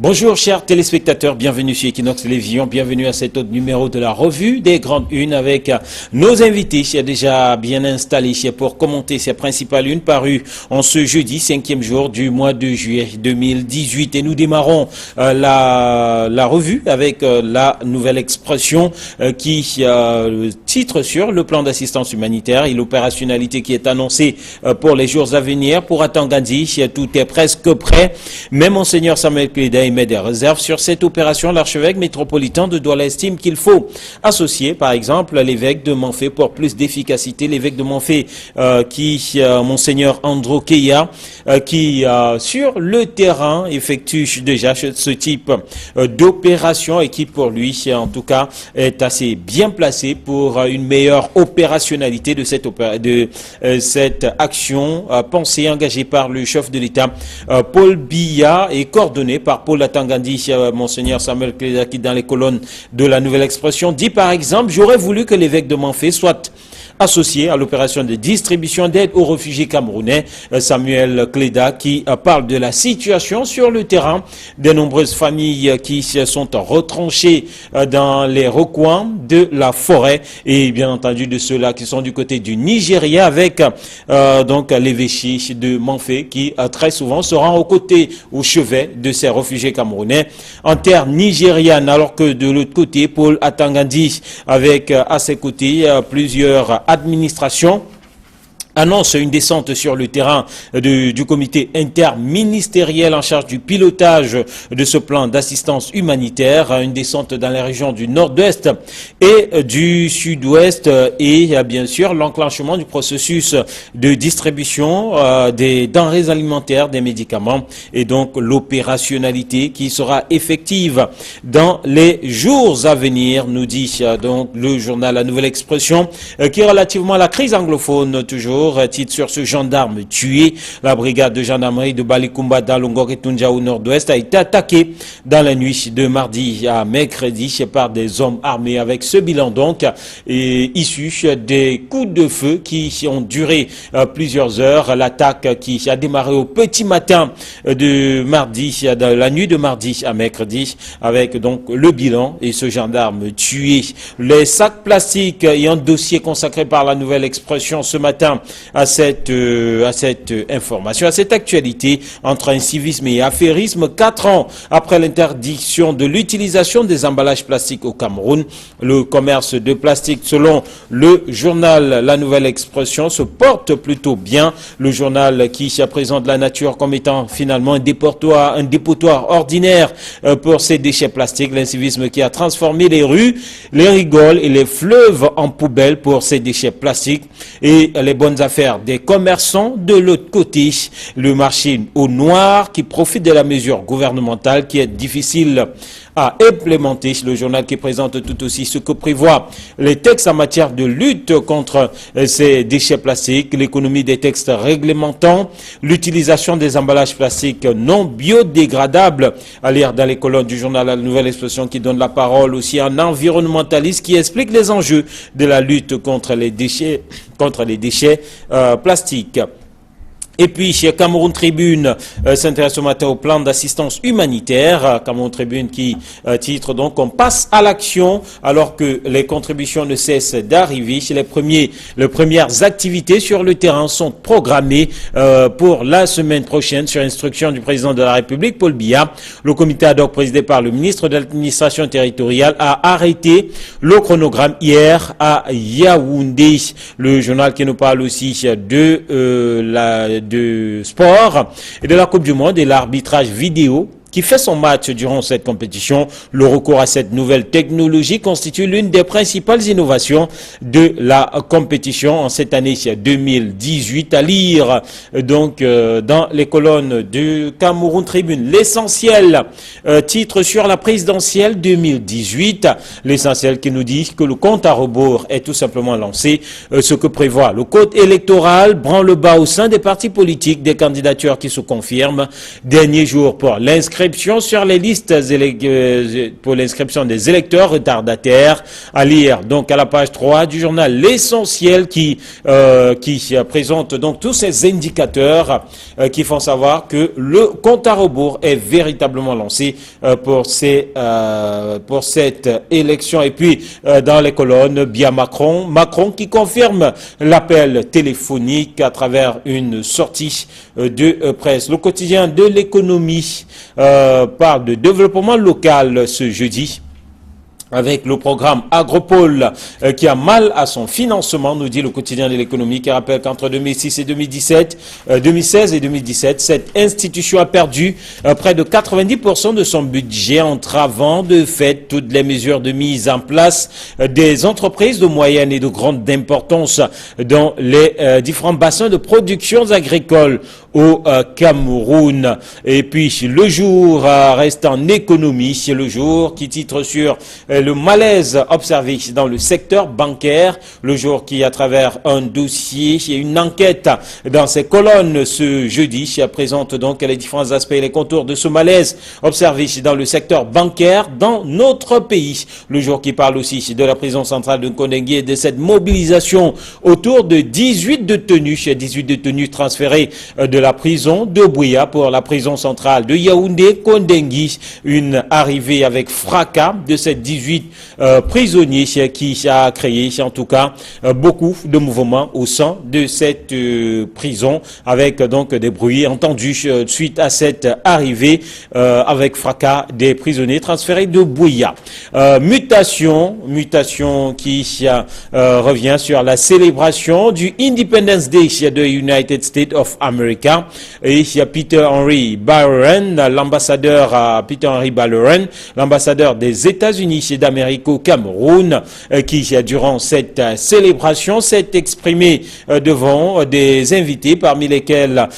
Bonjour chers téléspectateurs, bienvenue sur Equinox Télévision, bienvenue à cet autre numéro de la revue des grandes unes avec nos invités déjà bien installés pour commenter ces principales unes parues en ce jeudi 5e jour du mois de juillet 2018 et nous démarrons la revue avec la nouvelle expression qui titre sur le plan d'assistance humanitaire et l'opérationnalité qui est annoncée pour les jours à venir pour Atangandi. Tout est presque prêt, mais Monseigneur Samuel Cléda émet des réserves sur cette opération. L'archevêque métropolitain de Douala estime qu'il faut associer par exemple l'évêque de Manfé pour plus d'efficacité. L'évêque de Manfé Monseigneur Andro Keya qui sur le terrain effectue déjà ce type d'opération et qui pour lui en tout cas est assez bien placé pour une meilleure opérationnalité de cette action pensée engagée par le chef de l'État Paul Biya et coordonnée par Paul Atangandi. Monseigneur Samuel Cléda qui dans les colonnes de la nouvelle expression dit par exemple: j'aurais voulu que l'évêque de Manfé soit associé à l'opération de distribution d'aide aux réfugiés camerounais. Samuel Cléda qui parle de la situation sur le terrain des nombreuses familles qui sont retranchées dans les recoins de la forêt et bien entendu de ceux-là qui sont du côté du Nigeria avec donc l'évêché de Manfé qui très souvent se rend aux côtés, au chevet de ces réfugiés camerounais en terre nigériane, alors que de l'autre côté Paul Atangandi avec à ses côtés plusieurs administrations annonce une descente sur le terrain du comité interministériel en charge du pilotage de ce plan d'assistance humanitaire, une descente dans les régions du nord-ouest et du sud-ouest et bien sûr l'enclenchement du processus de distribution des denrées alimentaires, des médicaments et donc l'opérationnalité qui sera effective dans les jours à venir, nous dit donc le journal La Nouvelle Expression qui est relativement à la crise anglophone toujours. Titre sur ce gendarme tué. La brigade de gendarmerie de Balikumba d'Alongor et Tunja au nord-ouest a été attaquée dans la nuit de mardi à mercredi par des hommes armés avec ce bilan donc issu des coups de feu qui ont duré plusieurs heures. L'attaque qui a démarré au petit matin de mardi, dans la nuit de mardi à mercredi avec donc le bilan et ce gendarme tué. Les sacs plastiques et un dossier consacré par La Nouvelle Expression ce matin à cette information, à cette actualité entre incivisme et affairisme. 4 ans après l'interdiction de l'utilisation des emballages plastiques au Cameroun, le commerce de plastique, selon le journal La Nouvelle Expression, se porte plutôt bien. Le journal qui présente la nature comme étant finalement un dépotoir ordinaire pour ces déchets plastiques. L'incivisme qui a transformé les rues, les rigoles et les fleuves en poubelles pour ces déchets plastiques et les bonnes affaires des commerçants. De l'autre côté, le marché au noir qui profite de la mesure gouvernementale qui est difficile à implémenter. Le journal qui présente tout aussi ce que prévoient les textes en matière de lutte contre ces déchets plastiques, l'économie des textes réglementant l'utilisation des emballages plastiques non biodégradables, à lire dans les colonnes du journal La Nouvelle Expression qui donne la parole aussi à un environnementaliste qui explique les enjeux de la lutte contre les déchets plastiques. Et puis, chez Cameroun Tribune s'intéresse ce matin au plan d'assistance humanitaire. Cameroun Tribune qui titre donc: on passe à l'action alors que les contributions ne cessent d'arriver. Les premières activités sur le terrain sont programmées pour la semaine prochaine sur instruction du président de la République, Paul Biya. Le comité ad hoc présidé par le ministre de l'administration territoriale a arrêté le chronogramme hier à Yaoundé. Le journal qui nous parle aussi de sport et de la Coupe du Monde et l'arbitrage vidéo qui fait son match durant cette compétition. Le recours à cette nouvelle technologie constitue l'une des principales innovations de la compétition en cette année 2018. À lire donc dans les colonnes de Cameroun Tribune. L'essentiel titre sur la présidentielle 2018. L'essentiel qui nous dit que le compte à rebours est tout simplement lancé. Ce que prévoit le code électoral branle-bas au sein des partis politiques, des candidatures qui se confirment. Dernier jour pour l'inscription l'inscription sur les listes pour l'inscription des électeurs retardataires. À lire donc à la page 3 du journal L'Essentiel qui présente donc tous ces indicateurs qui font savoir que le compte à rebours est véritablement lancé pour cette élection. Et puis dans les colonnes, bien Macron qui confirme l'appel téléphonique à travers une sortie de presse. Le quotidien de l'économie parle de développement local ce jeudi, avec le programme Agropole qui a mal à son financement, nous dit le quotidien de l'économie, qui rappelle qu'entre 2006 et 2016 et 2017, cette institution a perdu près de 90% de son budget, entravant de fait toutes les mesures de mise en place des entreprises de moyenne et de grande importance dans les différents bassins de production agricoles au Cameroun. Et puis le jour reste en économie, c'est le jour qui titre sur le malaise observé dans le secteur bancaire, le jour qui, à travers un dossier et une enquête dans ses colonnes ce jeudi, présente donc les différents aspects et les contours de ce malaise observé dans le secteur bancaire dans notre pays. Le jour qui parle aussi de la prison centrale de Kondengue et de cette mobilisation autour de 18 détenus transférés de la prison de Buea pour la prison centrale de Yaoundé, Kondengue. Une arrivée avec fracas de ces 18 prisonniers qui a créé en tout cas beaucoup de mouvements au sein de cette prison, avec donc des bruits entendus suite à cette arrivée avec fracas des prisonniers transférés de Buea. Mutation qui revient sur la célébration du Independence Day de United States of America. Et il y a Peter Henry Ballerin, l'ambassadeur des États-Unis d'Amérique au Cameroun, qui durant cette célébration s'est exprimé devant des invités, parmi lesquels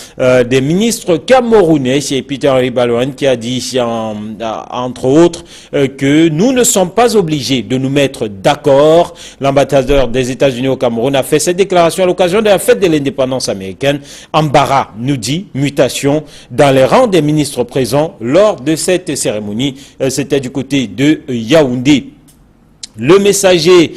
des ministres camerounais. C'est Peter Henry Ballerin qui a dit entre autres que nous ne sommes pas obligés de nous mettre d'accord. L'ambassadeur des États-Unis au Cameroun a fait cette déclaration à l'occasion de la fête de l'indépendance américaine. Embarras, nous dit, mutation dans les rangs des ministres présents lors de cette cérémonie. C'était du côté de Yaoundé. Le Messager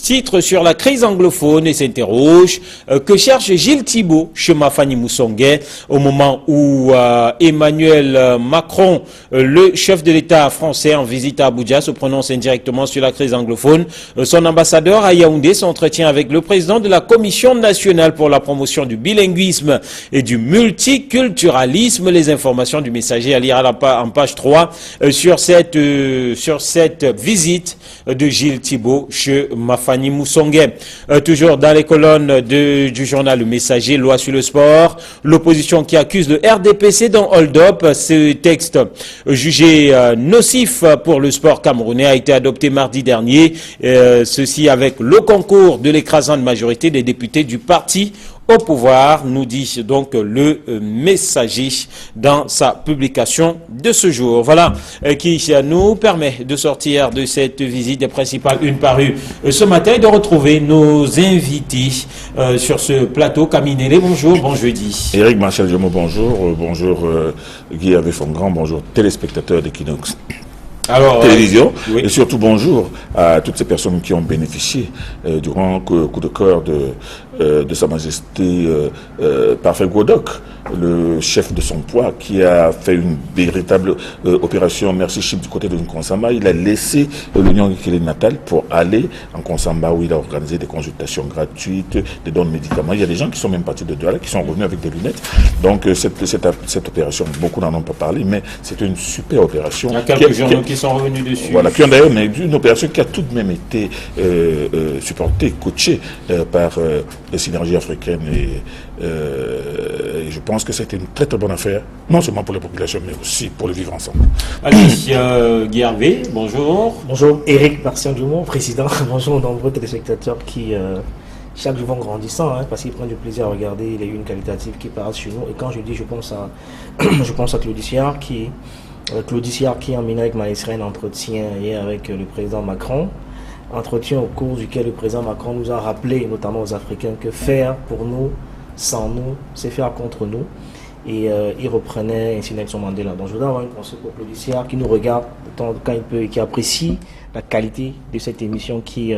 titre sur la crise anglophone et s'interroge que cherche Gilles Thibault chez Mafani Moussongué au moment où Emmanuel Macron, le chef de l'État français en visite à Abuja, se prononce indirectement sur la crise anglophone. Son ambassadeur à Yaoundé s'entretient avec le président de la Commission nationale pour la promotion du bilinguisme et du multiculturalisme. Les informations du Messager à lire en page 3 sur cette visite de Gilles Thibault chez Mafani Moussongué. Toujours dans les colonnes du journal Le Messager, loi sur le sport, l'opposition qui accuse le RDPC dans hold-up. Ce texte jugé nocif pour le sport camerounais a été adopté mardi dernier, ceci avec le concours de l'écrasante majorité des députés du parti au pouvoir, nous dit donc le Messager dans sa publication de ce jour. Voilà qui nous permet de sortir de cette visite des principales unes parues ce matin et de retrouver nos invités sur ce plateau. Caminele, bonjour, bon jeudi. Éric Marchal Jomo, bonjour. Bonjour Guy Hervé Fongrand, bonjour téléspectateurs d'Equinox Télévision, oui. Et surtout bonjour à toutes ces personnes qui ont bénéficié durant le coup de cœur de Sa Majesté Parfait Godok, le chef de son poids, qui a fait une véritable opération merci chip du côté de Nkonsamba. Il a laissé l'Union natale pour aller en Nkonsamba, où il a organisé des consultations gratuites, des dons de médicaments. Il y a des gens qui sont même partis de Douala, qui sont revenus avec des lunettes. Donc cette opération, beaucoup n'en ont pas parlé, mais c'est une super opération. Il y a quelques journaux qui sont revenus dessus. Voilà, qui ont d'ailleurs une opération qui a tout de même été supportée, coachée par la synergie africaine et je pense que c'était une très très bonne affaire, non seulement pour les populations, mais aussi pour le vivre ensemble. Allez, Guy Hervé, bonjour. Bonjour, Éric Martial Dumont, président. Bonjour aux nombreux téléspectateurs qui, chaque jour vont grandissant, parce qu'ils prennent du plaisir à regarder les unes qualitatives qui paraissent chez nous. Et quand je dis, je pense à Claudie Siard qui emmené avec Maïsren entretien hier avec le président Macron. Entretien au cours duquel le président Macron nous a rappelé, notamment aux Africains, que faire pour nous, sans nous, c'est faire contre nous. et il reprenait ainsi Nelson Mandela. Donc je voudrais avoir une pensée pour Claude Siard qui nous regarde quand il peut et qui apprécie la qualité de cette émission qui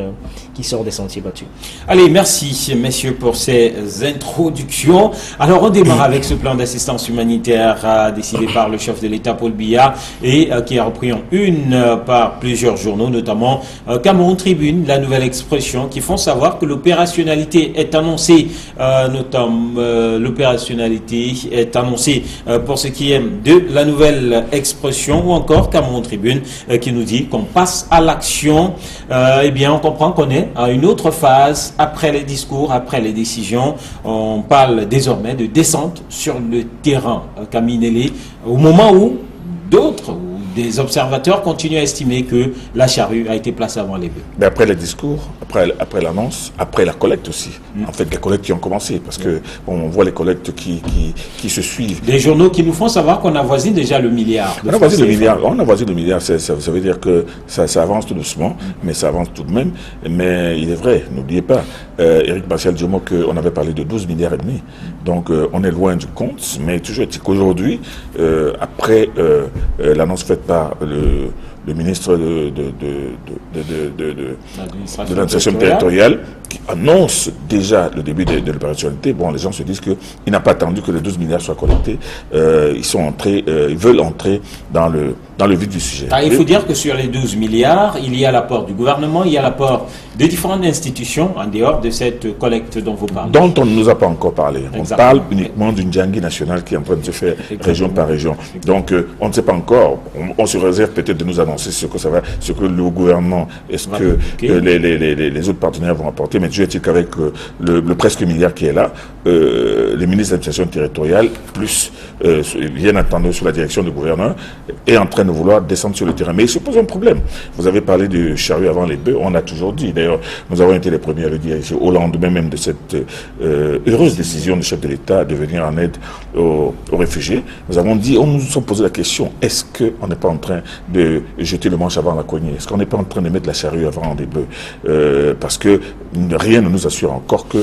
sort des sentiers battus. Allez, merci messieurs pour ces introductions. Alors on démarre avec ce plan d'assistance humanitaire décidé par le chef de l'État Paul Biya et qui a repris en une par plusieurs journaux, notamment Cameroun Tribune, la nouvelle expression qui font savoir que l'opérationnalité est annoncée, l'opérationnalité est annoncée pour ce qui est de la nouvelle expression, ou encore Cameroun Tribune qui nous dit qu'on passe à l'action. Eh bien, on comprend qu'on est à une autre phase après les discours, après les décisions. On parle désormais de descente sur le terrain, Camille Nelly, au moment où d'autres, des observateurs continuent à estimer que la charrue a été placée avant les bœufs. Mais après les discours, après l'annonce, après la collecte aussi. En fait, les collectes qui ont commencé, parce que on voit les collectes qui se suivent. Des journaux qui nous font savoir qu'on avoisine déjà le milliard. On avoisine le milliard, ça veut dire que ça avance tout doucement, mais ça avance tout de même. Mais il est vrai, n'oubliez pas, Éric Martial Diomo, qu'on avait parlé de 12 milliards et demi. Donc on est loin du compte, mais toujours est-il qu'aujourd'hui, après l'annonce faite par le ministre de l'administration territoriale, qui annonce déjà le début de l'opérationnalité, bon, les gens se disent qu'il n'a pas attendu que les 12 milliards soient collectés. Ils veulent entrer dans le vif du sujet. Il faut dire que sur les 12 milliards, il y a l'apport du gouvernement, il y a l'apport de différentes institutions en dehors de cette collecte dont vous parlez. Dont on ne nous a pas encore parlé. Exactement. On parle uniquement d'une Djangui nationale qui est en train de se faire région par région. Donc on ne sait pas encore. On se réserve peut-être de nous annoncer ce que le gouvernement, les autres partenaires vont apporter. Mais je dis qu'avec le presque milliard qui est là, les ministres de l'administration territoriale, plus bien entendu sous la direction du gouverneur, est en train de vouloir descendre sur le terrain. Mais il se pose un problème. Vous avez parlé du charrue avant les bœufs, on a toujours dit. D'ailleurs, nous avons été les premiers à le dire ici, au lendemain même de cette heureuse décision du chef de l'État de venir en aide aux réfugiés. Nous avons dit, on nous a posé la question, est-ce qu'on n'est pas en train de jeter le manche avant la cognée? Est-ce qu'on n'est pas en train de mettre la charrue avant les bœufs? Parce que rien ne nous assure encore que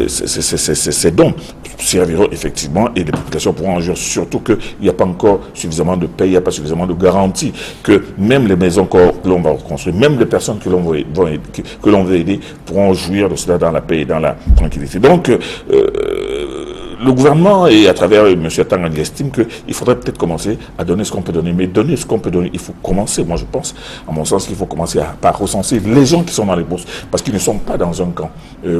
ces dons serviront effectivement et les populations pourront en jouir, surtout qu'il n'y a pas encore suffisamment de paix, il n'y a pas suffisamment de garantie que même les maisons que l'on va reconstruire, même les personnes que l'on veut aider pourront jouir de cela dans la paix et dans la tranquillité. Donc, le gouvernement, et à travers M. Tangani, estime qu'il faudrait peut-être commencer à donner ce qu'on peut donner. Mais donner ce qu'on peut donner, il faut commencer, moi je pense, à mon sens, qu'il faut commencer par recenser les gens qui sont dans les bourses. Parce qu'ils ne sont pas dans un camp,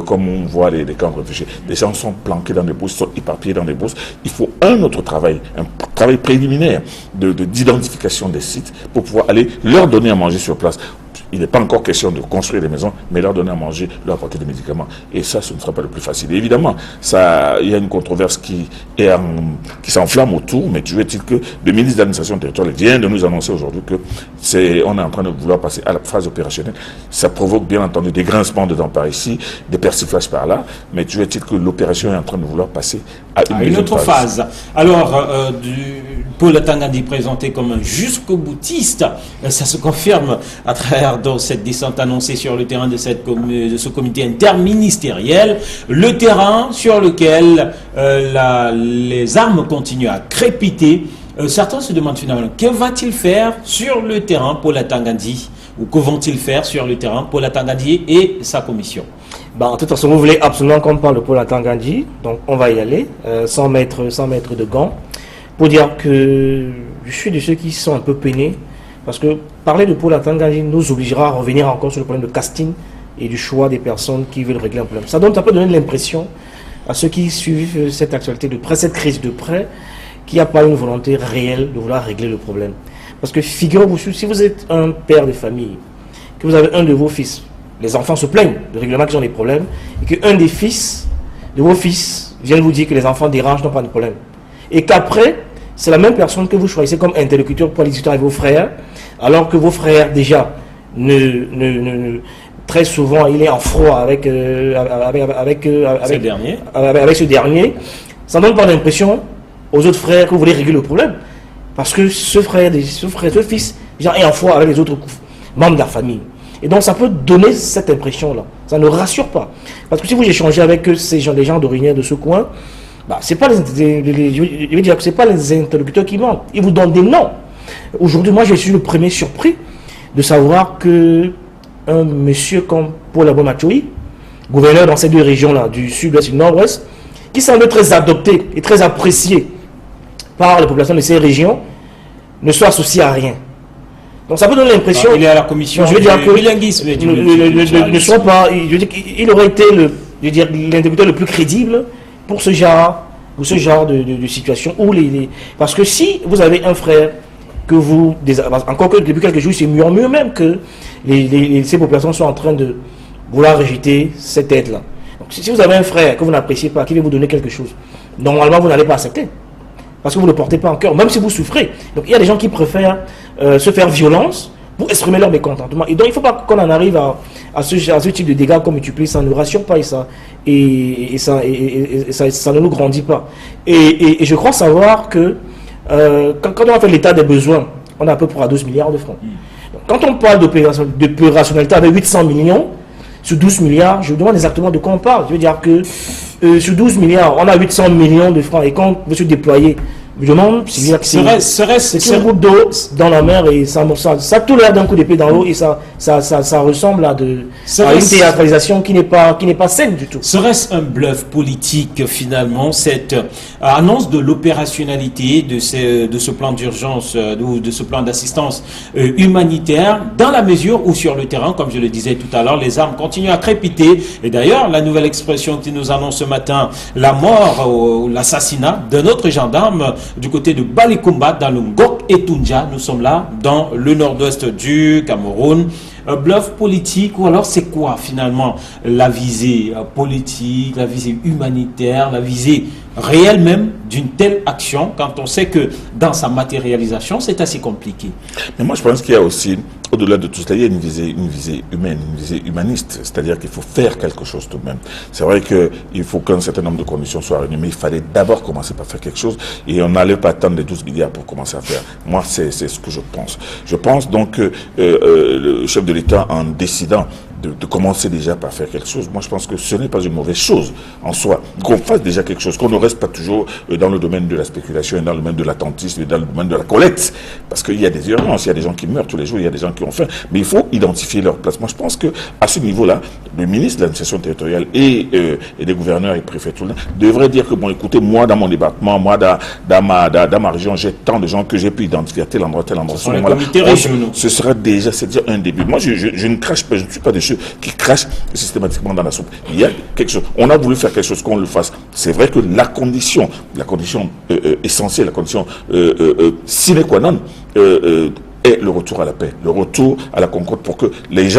comme on voit les camps de réfugiés. Les gens sont planqués dans les bourses, sont éparpillés dans les bourses. Il faut un autre travail, un travail préliminaire d'identification des sites pour pouvoir aller leur donner à manger sur place. Il n'est pas encore question de construire des maisons, mais leur donner à manger, leur apporter des médicaments. Et ça, ce ne sera pas le plus facile. Et évidemment, il y a une controverse qui s'enflamme autour, mais toujours est-il que le ministre de l'administration territoriale vient de nous annoncer aujourd'hui qu'on est en train de vouloir passer à la phase opérationnelle. Ça provoque bien entendu des grincements de dents par ici, des persiflages par là, mais toujours est-il que l'opération est en train de vouloir passer à une autre phase. Alors, Paul Tangani présenté comme un jusqu'au boutiste, ça se confirme à travers cette descente annoncée sur le terrain de ce comité interministériel, le terrain sur lequel les armes continuent à crépiter. Certains se demandent finalement, que va-t-il faire sur le terrain Paul Tangani, ou que vont-ils faire sur le terrain Paul Tangani et sa commission? De toute façon, vous voulez absolument qu'on parle de Paul Tangani, donc on va y aller, sans mettre de gants, pour dire que je suis de ceux qui sont un peu peinés, parce que parler de Paul Tangani nous obligera à revenir encore sur le problème de casting et du choix des personnes qui veulent régler un problème. Ça peut donner l'impression à ceux qui suivent cette actualité de près, cette crise de près, qu'il n'y a pas une volonté réelle de vouloir régler le problème. Parce que figurez-vous, si vous êtes un père de famille, que vous avez un de vos fils, les enfants se plaignent de règlement qu'ils ont des problèmes, et qu'un des fils de vos fils vient vous dire que les enfants dérangent, n'ont pas de problème. Et qu'après, c'est la même personne que vous choisissez comme interlocuteur pour aller discuter avec vos frères, alors que vos frères, déjà, très souvent, il est en froid avec ce dernier. Ça ne donne pas l'impression aux autres frères que vous voulez régler le problème. Parce que ce fils, déjà, est en froid avec les autres membres de la famille. Et donc, ça peut donner cette impression-là. Ça ne rassure pas. Parce que si vous échangez avec ces gens, les gens d'origine de ce coin, bah, c'est pas je veux dire que c'est pas les interlocuteurs qui mentent. Ils vous donnent des noms. Aujourd'hui, moi, je suis le premier surpris de savoir que un monsieur comme Paul Abomachoui, gouverneur dans ces deux régions-là, du sud-ouest et du nord-ouest, qui semble très adopté et très apprécié par les populations de ces régions, ne soit associé à rien. Donc ça peut donner l'impression... Il est à la commission je veux dire que bilinguisme. Ne soit pas... Je veux dire qu'il aurait été l'interlocuteur le plus crédible pour ce genre de situation. Parce que si vous avez un frère que vous... Encore que depuis quelques jours, c'est murmure même que ces populations sont en train de vouloir rejeter cette aide-là. Donc si vous avez un frère que vous n'appréciez pas, qui veut vous donner quelque chose, normalement vous n'allez pas accepter. Parce que vous ne le portez pas en cœur, même si vous souffrez. Donc il y a des gens qui préfèrent se faire violence pour exprimer leur mécontentement. Et donc il ne faut pas qu'on en arrive à ce type de dégâts qu'on multiplie, ça ne nous rassure pas et ça ne nous grandit pas. Et je crois savoir que quand on a fait l'état des besoins, on a à peu près 12 milliards de francs. Donc, quand on parle d'opérationnalité avec 800 millions, sur 12 milliards, je vous demande exactement de quoi on parle. Je veux dire que sur 12 milliards, on a 800 millions de francs. Et quand vous êtes déployé, je me demande, c'est une goutte d'eau dans la mer et ça tout l'air d'un coup d'épée dans l'eau et ça ressemble à une théâtralisation qui n'est pas saine du tout. Serait-ce un bluff politique finalement, cette annonce de l'opérationnalité de ce plan d'urgence ou de ce plan d'assistance humanitaire, dans la mesure où sur le terrain, comme je le disais tout à l'heure, les armes continuent à crépiter. Et d'ailleurs, la nouvelle expression qui nous annonce ce matin, la mort ou l'assassinat d'un autre gendarme du côté de Balikumba, dans le Ngok et Tunja. Nous sommes là, dans le nord-ouest du Cameroun. Bluff politique, ou alors c'est quoi finalement la visée politique, la visée humanitaire, la visée réelle même d'une telle action, quand on sait que dans sa matérialisation, c'est assez compliqué. Mais moi je pense qu'il y a aussi, au-delà de tout cela, il y a une visée humaine, une visée humaniste, c'est-à-dire qu'il faut faire quelque chose tout de même. C'est vrai qu'il faut qu'un certain nombre de conditions soient réunies, mais il fallait d'abord commencer par faire quelque chose, et on n'allait pas attendre les 12 milliards pour commencer à faire. Moi, c'est ce que je pense. Je pense donc que le chef de l'État, en décidant de commencer déjà par faire quelque chose, moi je pense que ce n'est pas une mauvaise chose en soi, qu'on fasse déjà quelque chose, qu'on ne reste pas toujours dans le domaine de la spéculation, dans le domaine de l'attentisme, dans le domaine de la collecte, parce qu'il y a des urgences, il y a des gens qui meurent tous les jours, il y a des gens qui ont faim, mais il faut identifier leur place. Moi je pense que à ce niveau-là, le ministre de l'administration territoriale et des gouverneurs et préfets tout le monde devraient dire que bon, écoutez, moi dans mon département, moi dans ma région, j'ai tant de gens que j'ai pu identifier à tel endroit, ce sera déjà, c'est dire un début. Moi je ne crache pas, je ne suis pas de ceux qui crachent systématiquement dans la soupe. Il y a quelque chose. On a voulu faire quelque chose, qu'on le fasse. C'est vrai que la condition essentielle, la condition sine qua non est le retour à la paix, le retour à la concorde pour que les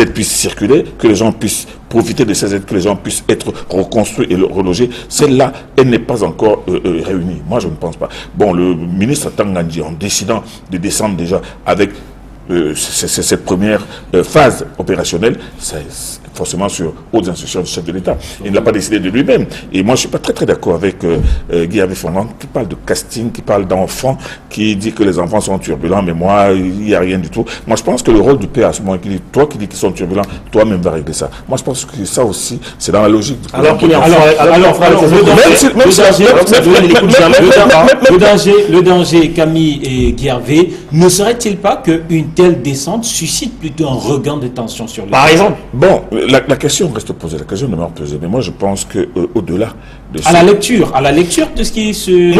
aides puissent circuler, que les gens puissent profiter de ces aides, que les gens puissent être reconstruits et relogés. Celle-là, elle n'est pas encore réunie. Moi, je ne pense pas. Bon, le ministre Tangandji, en décidant de descendre déjà avec cette première phase opérationnelle, c'est forcément sur hautes instructions du chef de l'État. Il ne l'a pas décidé de lui-même. Et moi, je ne suis pas très d'accord avec Guy Avé-Fongrand, qui parle de casting, qui parle d'enfants, qui dit que les enfants sont turbulents, mais moi, il n'y a rien du tout. Moi, je pense que le rôle du père, à ce moment, toi qui dis qu'ils sont turbulents, toi-même va régler ça. Moi, je pense que ça aussi, c'est dans la logique. Le danger, Camille et Guy Hervé, ne serait-il pas qu'une telle descente suscite plutôt un regain de tension sur le... Par exemple. Bon, la question reste posée, la question demeure posée, mais moi je pense que au-delà de ça... À la lecture de ce qui se...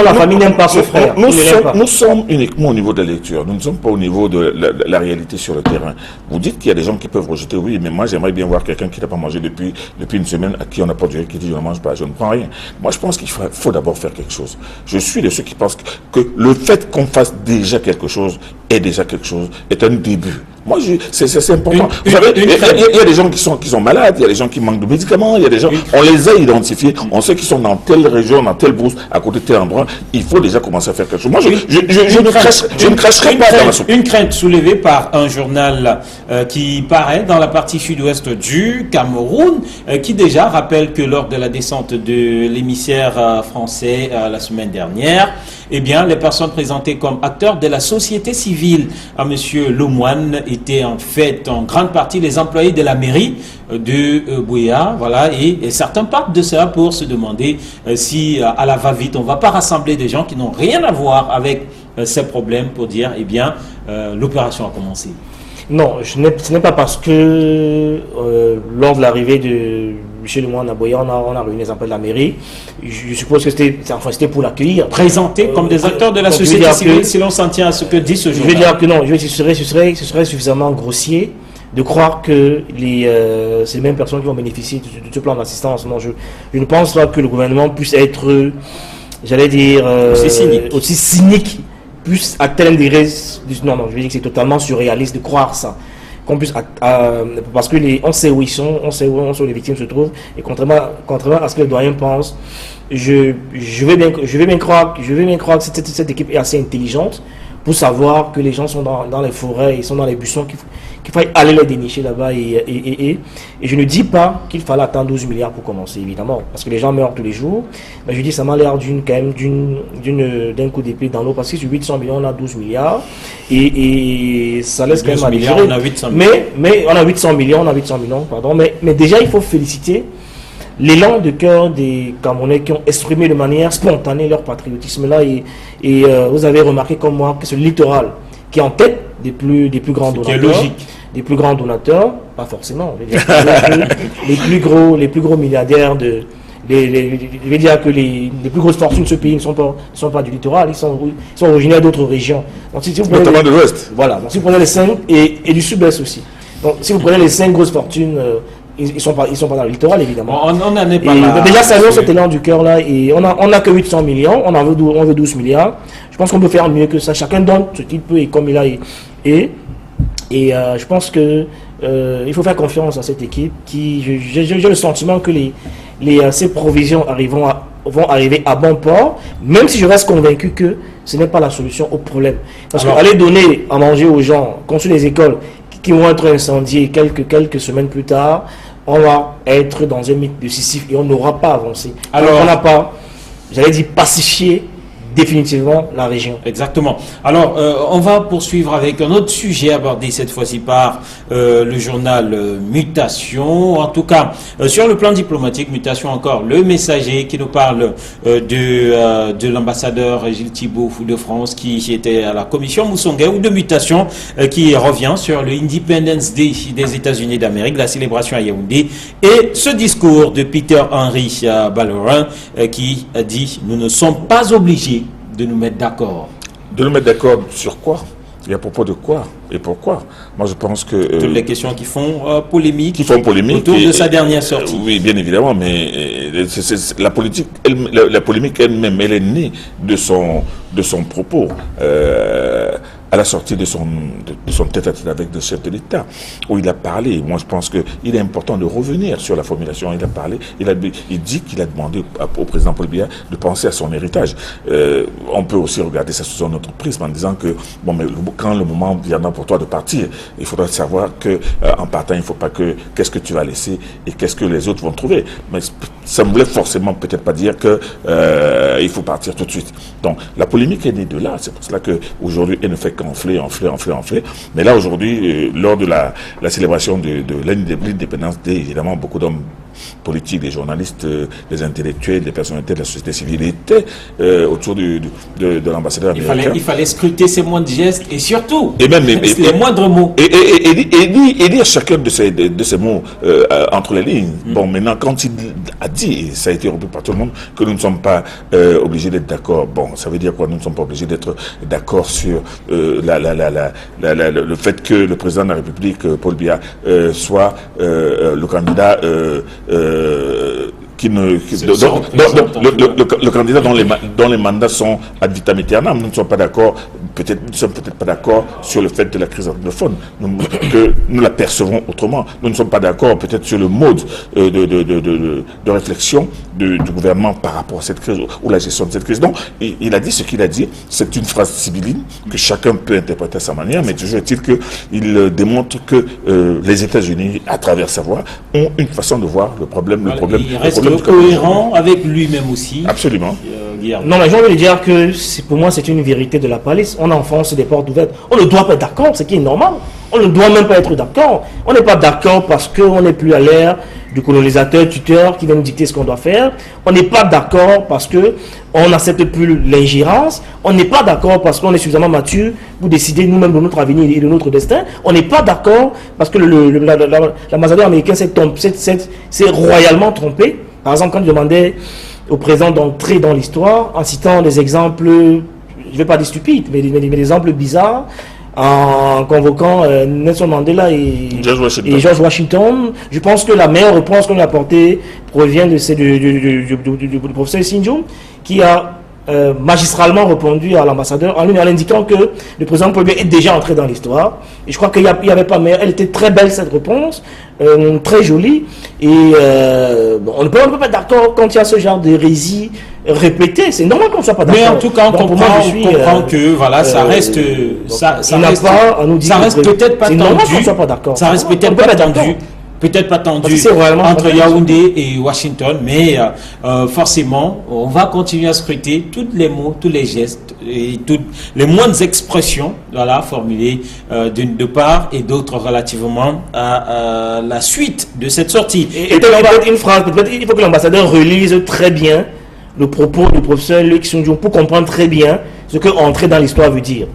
la famille n'aime pas ce frère. Nous sommes uniquement au niveau de la lecture, nous ne sommes pas au niveau de la réalité sur le terrain. Vous dites qu'il y a des gens qui peuvent rejeter, oui, mais moi j'aimerais bien voir quelqu'un qui n'a pas mangé depuis une semaine, à qui on n'a pas duré, qui dit je ne mange pas, je ne prends rien. Moi je pense qu'il faut d'abord faire quelque chose. Je suis de ceux qui pensent que le fait qu'on fasse déjà quelque chose est un début. Moi, c'est important. Vous savez, il y a des gens qui sont malades, il y a des gens qui manquent de médicaments, il y a des gens, on les a identifiés, on sait qu'ils sont dans telle région, dans telle brousse, à côté de tel endroit. Il faut déjà commencer à faire quelque chose. Moi, je ne cracherai pas dans la soupe. Une crainte soulevée par un journal qui paraît dans la partie sud-ouest du Cameroun, qui déjà rappelle que lors de la descente de l'émissaire français la semaine dernière, eh bien, les personnes présentées comme acteurs de la société civile, à M. Lemoine et invité en fait en grande partie les employés de la mairie de Buea, voilà, et certains partent de ça pour se demander si à la va-vite on ne va pas rassembler des gens qui n'ont rien à voir avec ces problèmes pour dire, eh bien, l'opération a commencé. Non, ce n'est pas parce que lors de l'arrivée de M. Lemoine à Buea, on a réuni les employés de la mairie. Je suppose que c'était pour l'accueillir. Présentés comme des acteurs de la société civile, si l'on s'en tient à ce que dit ce journal. Je vais dire que non, ce serait suffisamment grossier de croire que ces mêmes personnes qui vont bénéficier de ce plan d'assistance. Non, je ne pense pas que le gouvernement puisse être, j'allais dire, aussi cynique, puisse atteindre des risques. Non, je veux dire que c'est totalement surréaliste de croire ça. Qu'on puisse, parce que on sait où ils sont, on sait où les victimes se trouvent, et contrairement à ce que le doyen pense, je veux bien croire que cette équipe est assez intelligente pour savoir que les gens sont dans les forêts, ils sont dans les buissons, qu'il faille aller les dénicher là-bas. Et je ne dis pas qu'il fallait attendre 12 milliards pour commencer, évidemment, parce que les gens meurent tous les jours. Mais je dis ça m'a l'air d'un coup d'épée dans l'eau, parce que sur 800 millions, on a 12 milliards. Et ça laisse quand même à désirer. On a 800 millions. Mais on a 800 millions, pardon. Mais déjà, il faut féliciter l'élan de cœur des Camerounais qui ont exprimé de manière spontanée leur patriotisme là, et vous avez remarqué comme moi que c'est le littoral qui est en tête des plus grands donateurs. Logique. Des plus grands donateurs, pas forcément. Les plus gros milliardaires je veux dire que les plus grosses fortunes de ce pays ne sont pas du littoral, ils sont originaires d'autres régions. Donc, si vous notamment de l'Ouest. Voilà, donc si vous prenez les 5 et du Sud-Est aussi. Donc si vous prenez les 5 grosses fortunes, ils sont pas dans le littoral, évidemment. On n'en est pas là. Déjà, ça annonce cet élan du cœur là, et on a que 800 millions, on veut 12 milliards. Je pense qu'on peut faire mieux que ça. Chacun donne ce qu'il peut et comme il a. Et je pense que il faut faire confiance à cette équipe qui, j'ai le sentiment que ces provisions vont arriver à bon port, même si je reste convaincu que ce n'est pas la solution au problème. Parce qu'aller donner à manger aux gens, construire des écoles qui vont être incendiées quelques semaines plus tard, on va être dans un mythe de Sisyphe et on n'aura pas avancé. Alors on n'a pas, j'allais dire, pacifié définitivement la région. Exactement. Alors, on va poursuivre avec un autre sujet abordé cette fois-ci par le journal Mutation. En tout cas, sur le plan diplomatique, Mutation encore, le Messager qui nous parle de l'ambassadeur Gilles Thibault de France qui était à la commission Moussonga ou de Mutation qui revient sur le Independence Day des États-Unis d'Amérique, la célébration à Yaoundé, et ce discours de Peter Henry Ballerin qui a dit « Nous ne sommes pas obligés de nous mettre d'accord ». De nous mettre d'accord sur quoi? Et à propos de quoi? Et pourquoi? Moi, je pense que... toutes les questions qui font polémique. Qui font polémique. Autour de sa dernière sortie. Oui, bien évidemment, mais la politique, la polémique elle-même, elle est née de son propos. À la sortie de son tête-à-tête avec le chef de l'État, où il a parlé. Moi, je pense qu'il est important de revenir sur la formulation. Il a parlé, il dit qu'il a demandé au président Paul Biya de penser à son héritage. On peut aussi regarder ça sous un autre prisme en disant que, bon, mais quand le moment viendra pour toi de partir, il faudra savoir que en partant, il ne faut pas que qu'est-ce que tu vas laisser et qu'est-ce que les autres vont trouver. Mais ça ne voulait forcément peut-être pas dire que il faut partir tout de suite. Donc, la polémique est née de là. C'est pour cela qu'aujourd'hui, elle ne fait qu'enfler. Mais là, aujourd'hui, lors de la célébration de l'indépendance, évidemment, beaucoup d'hommes politiques, des journalistes, des intellectuels, des personnalités de la société civile étaient autour de l'ambassadeur américain. Il fallait scruter ses moindres gestes et surtout les moindres mots. Et dire chacun de ces mots entre les lignes. Bon, maintenant, quand il a dit, et ça a été repris par tout le monde, que nous ne sommes pas obligés d'être d'accord. Bon, ça veut dire quoi? Nous ne sommes pas obligés d'être d'accord sur le fait que le président de la République, Paul Biya, soit le candidat le candidat dont les mandats sont ad vitam aeternam. Nous ne sommes pas d'accord, nous ne sommes peut-être pas d'accord sur le fait de la crise anglophone, que nous la percevons autrement. Nous ne sommes pas d'accord peut-être sur le mode de réflexion du gouvernement par rapport à cette crise ou la gestion de cette crise. Donc, il a dit ce qu'il a dit. C'est une phrase sibylline que chacun peut interpréter à sa manière, mais toujours est-il qu'il démontre que les États-Unis, à travers sa voix, ont une façon de voir le problème. Il reste cohérent avec lui-même aussi. Absolument. Non, mais j'ai envie de dire que pour moi, c'est une vérité de la palisse. On enfonce des portes ouvertes. On ne doit pas être d'accord, ce qui est normal. On ne doit même pas être d'accord. On n'est pas d'accord parce qu'on n'est plus à l'ère du colonisateur, tuteur qui vient nous dicter ce qu'on doit faire. On n'est pas d'accord parce qu'on n'accepte plus l'ingérence. On n'est pas d'accord parce qu'on est suffisamment mature pour décider nous-mêmes de notre avenir et de notre destin. On n'est pas d'accord parce que l'ambassadeur américain s'est royalement trompé. Par exemple, quand il demandait au président d'entrer dans l'histoire en citant des exemples, je ne vais pas dire stupides, mais des exemples bizarres, en convoquant Nelson Mandela et George Washington. Je pense que la meilleure réponse qu'on lui a apportée provient du professeur Sinjum, qui a magistralement répondu à l'ambassadeur en lui indiquant que le président Paul Biya est déjà entré dans l'histoire. Et je crois qu'il n'y avait pas meilleur. Elle était très belle cette réponse, très jolie. Et on ne peut pas être d'accord quand il y a ce genre d'hérésie répétée. C'est normal qu'on ne soit pas d'accord. Mais en tout cas, on comprend que voilà, ça reste, ça reste peut-être pas tendu. Ça reste peut-être pas tendu. Peut-être pas tendu entre Yaoundé et Washington, mais forcément, on va continuer à scruter tous les mots, tous les gestes et toutes les moindres expressions, voilà, formulées de part et d'autre relativement à la suite de cette sortie. Et peut-être une phrase, il faut que l'ambassadeur relise très bien le propos du professeur Luc Sunjung pour comprendre très bien ce que entrer dans l'histoire veut dire.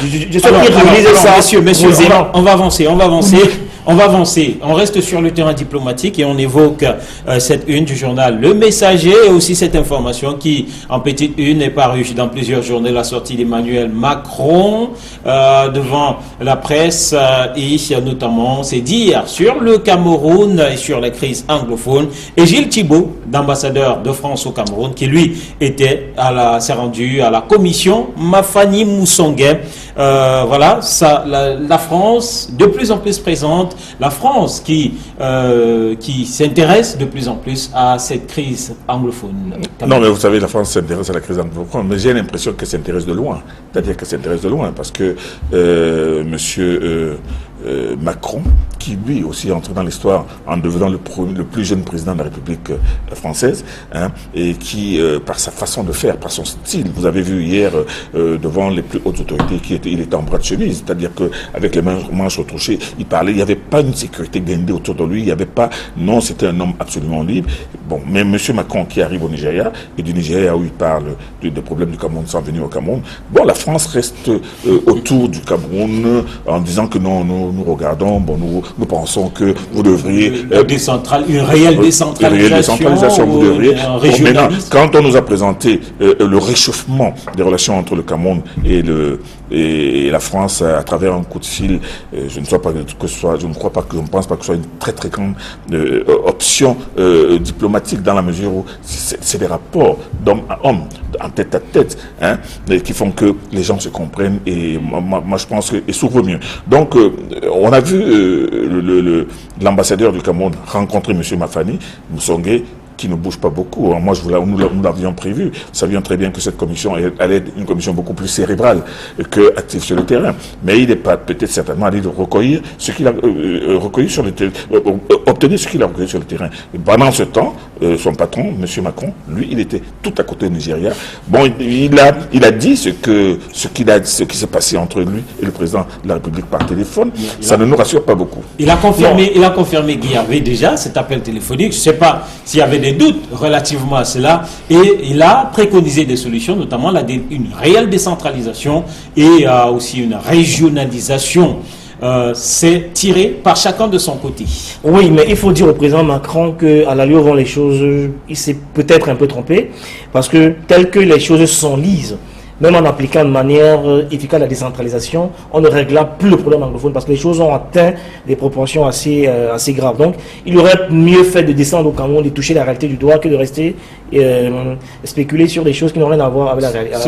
Je souhaite qu'il relise ça. Messieurs, on va avancer. On reste sur le terrain diplomatique et on évoque cette une du journal Le Messager et aussi cette information qui, en petite une, est parue dans plusieurs journaux, la sortie d'Emmanuel Macron devant la presse et notamment c'est dire sur le Cameroun et sur la crise anglophone. Et Gilles Thibault, ambassadeur de France au Cameroun, qui lui s'est rendu à la commission Mafani Moussongué. Voilà, la France de plus en plus présente. La France qui s'intéresse de plus en plus à cette crise anglophone. Non, mais vous savez, la France s'intéresse à la crise anglophone, mais j'ai l'impression qu'elle s'intéresse de loin. C'est-à-dire qu'elle s'intéresse de loin, parce que monsieur Macron, qui lui aussi est entré dans l'histoire en devenant le plus jeune président de la République française, hein, et qui, par sa façon de faire, par son style, vous avez vu hier devant les plus hautes autorités, il était en bras de chemise, c'est-à-dire qu'avec les manches retroussées, il parlait, il n'y avait pas une sécurité blindée autour de lui, il n'y avait pas, non, c'était un homme absolument libre. Bon, mais M. Macron qui arrive au Nigeria, et du Nigeria où il parle des problèmes du Cameroun sans venir au Cameroun, bon, la France reste autour du Cameroun en disant que non, nous regardons, bon, nous pensons que vous devriez... une réelle décentralisation, vous devriez... Bon, maintenant, quand on nous a présenté le réchauffement des relations entre le Cameroun et la France à travers un coup de fil, je ne pense pas que ce soit une très très grande option diplomatique, dans la mesure où c'est des rapports d'homme à homme, en tête à tête, hein, qui font que les gens se comprennent, et moi je pense que et s'ouvre mieux. Donc on a vu l'ambassadeur du Cameroun rencontrer M. Mafani Moussongué, qui ne bouge pas beaucoup. Moi, nous l'avions prévu. Nous savions très bien que cette commission allait être une commission beaucoup plus cérébrale que active sur le terrain. Mais il n'est pas peut-être certainement allé recueillir ce qu'il a recueilli sur le terrain, obtenir ce qu'il a recueilli sur le terrain. Et pendant ce temps, son patron, M. Macron, lui, il était tout à côté du Nigeria. Bon, il a dit ce qui s'est passé entre lui et le président de la République par téléphone. Ça ne nous rassure pas beaucoup. Il a confirmé qu'il y avait déjà cet appel téléphonique. Je ne sais pas s'il y avait des doutes relativement à cela, et il a préconisé des solutions, notamment une réelle décentralisation et aussi une régionalisation. C'est tiré par chacun de son côté. Oui, mais il faut dire au président Macron qu'à l'allure où vont les choses, il s'est peut-être un peu trompé, parce que tel que les choses s'enlisent, même en appliquant de manière efficace la décentralisation, on ne réglera plus le problème anglophone, parce que les choses ont atteint des proportions assez graves. Donc, il aurait mieux fait de descendre au Cameroun, de toucher la réalité du doigt, que de rester spéculer sur des choses qui n'ont rien à voir avec la réalité.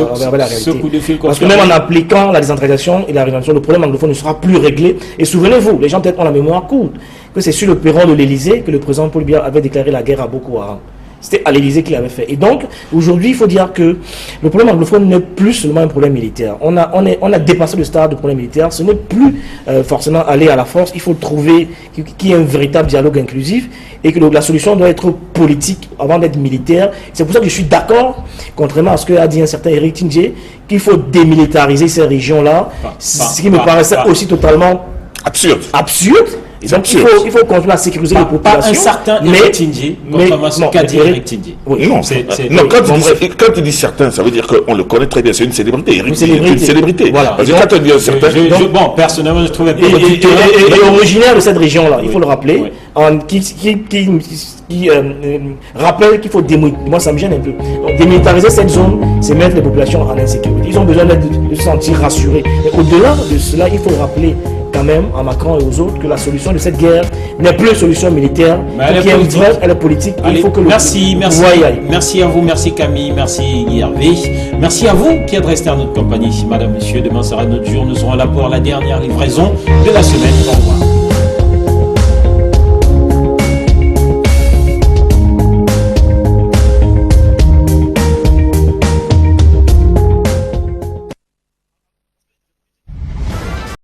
Parce que même en appliquant la décentralisation et la régionalisation, le problème anglophone ne sera plus réglé. Et souvenez-vous, les gens peut-être ont la mémoire courte, que c'est sur le perron de l'Élysée que le président Paul Biya avait déclaré la guerre à Boko Haram. C'était à l'Élysée qu'il avait fait. Et donc, aujourd'hui, il faut dire que le problème anglophone n'est plus seulement un problème militaire. On a dépassé le stade du problème militaire. Ce n'est plus forcément aller à la force. Il faut trouver qu'il y ait un véritable dialogue inclusif et que la solution doit être politique avant d'être militaire. C'est pour ça que je suis d'accord, contrairement à ce qu'a dit un certain Eric Tindjé, qu'il faut démilitariser ces régions-là, ce qui me paraissait aussi totalement absurde. Et donc il faut continuer à sécuriser les populations. Pas un certain Eric Tindjé, contrairement à ce qu'a dit Eric Tindjé. Quand tu dis certain, ça veut dire qu'on le connaît très bien, c'est une célébrité. Eric Tindjé est une célébrité. Voilà. Parce que quand tu dis un certain... Bon, personnellement, je trouvais... Et originaire de cette région-là, il faut le rappeler, qui rappelle qu'il faut démilitariser. Moi, ça me gêne un peu. Donc, démilitariser cette zone, c'est mettre les populations en insécurité. Ils ont besoin de se sentir rassurés. Mais au-delà de cela, il faut rappeler quand même à Macron et aux autres que la solution de cette guerre n'est plus une solution militaire, elle est politique. Allez, il faut que merci à vous, merci Camille, merci Guy Hervé, merci à vous qui êtes restés à notre compagnie. Madame, Monsieur, demain sera notre jour, nous serons là pour la dernière livraison de la semaine. Au revoir.